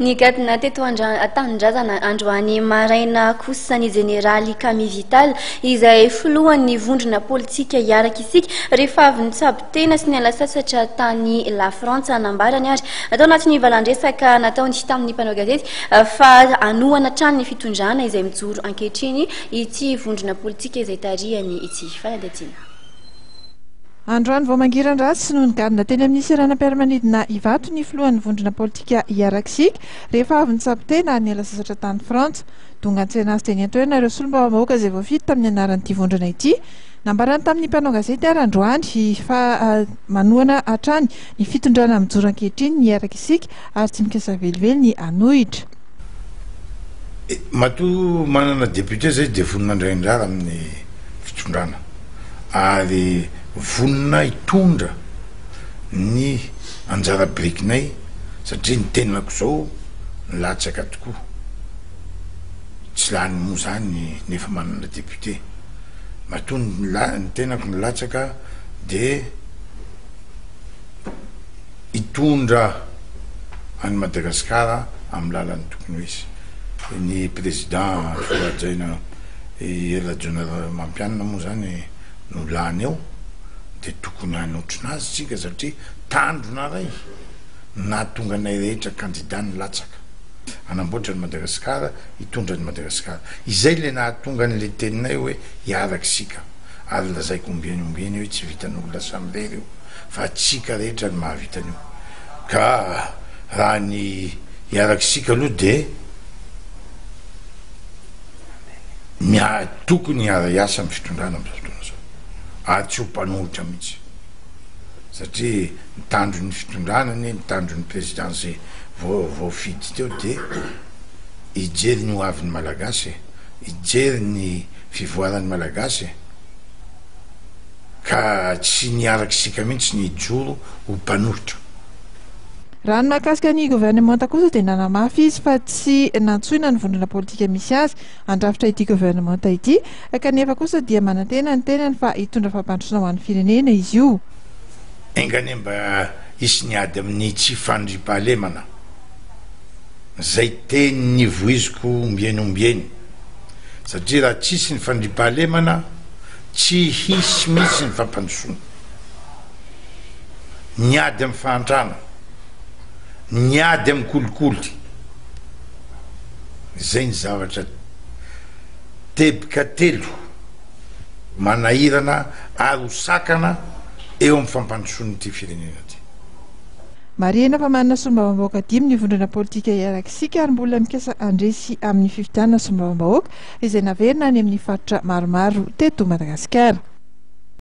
Ny gadina teto tanindrazana androany maraina kosa ny jeneraly Camille Vital izay filohan'ny vondrona politika hiaraka isika rehefa avy nitsabo tena sy niala sasatra tany La Frantsa nambarany ary atao anatin'ny valandresaka nataony tamin'ny mpanao gazety fa anohana trano ny fitondrana izay mijoro ankehitriny ity vondrona politika izay tarihany ity fanadihadiana. Androany vao mangiran-dratsy no nigadina teny amin'ny siranam-piaramanidina Ivato ny filohan'ny vondrona politika hiaraksika rehefa avy nitsabo tena niala sasatra tany Frantsa. Donga an-tsena azy teny an-toerana ireo solombavam-bahoaka izay voafity tamin'ny anaran'ity vondrona ity. Nambarany tamin'ny mpanao gazety ary androany fa manohana hatrany ny fitondrana mijoro ankehitriny ny hiaraka isika ary tsy mikasa velively ny anohitra. Matoa manana député zay dia vonina indraindray amin'ny fitondrana ary vonina hitondra ny anjara birikinay satria ny tenako zao latsaka tokoa tsy lany moa zany nefa manana député matoa ny tenako ny latsaka dia hitondra any Madagasikara amin'ny lalan'ny tokony ho izy. Ny président Foajaina Ela Jonara Mampianina moa zany no lany eo dia tokony hanotrinazy tsika satria tandrona ray na tonga anay rehetra candidat ny latsaka anamboatra ny Madagasikara hitondra ny Madagasikara izay le nahatonga n'le teninay hoe hiaraka sika ary lazaiko ombiany hoe tsy vitan'olona samirery io fa tsika rehetra ny mahavitan'io ka raha ny hiaraka sika aloha dia tokony hiara-iasa amin'ny fitondrana amin'ny fotoana zao ary tsy ho mpanolotra mihitsy satria mitandro ny fitondranany mitandro ny présidence voafidy teo dia hijery ny hoavin'ny malagasy hijery ny fivoaran'ny malagasy ka tsy niaraka sika mihitsy ny hijoro ho mpanolotra. Raha ny mahakasika ny gouvernemanta kosa dia nanamafy izy fa tsy nantsoina ny vondrona politika misy azy andrafitra ity gouvernemanta ity kanefa kosa dia manantena ny tenany fa hitondra fampandrosoana ho an'ny firenena izy io. Engany mba isy niady amin'ny tsy fandriam-pahalemana zay teny ny voiziko ombieny satria raha tsisy ny fandriam-pahalemana tsy hisy mihitsy ny fampandrosoana niady amin'ny fahantrana niady amin'ny kolikoly zay ny zavatra tebika telo manahirana ary hosakana eo amin'ny fampandrosoana ity firenena ty. Marihana fa manana solombavam-bahoaka dimy ny vondrona politika hiaraka isika ary mbola mikasa andresy amin'ny fifidianana solombavam-bahoaka izay naverina any amin'ny faritra maromaro teto Madagasikara.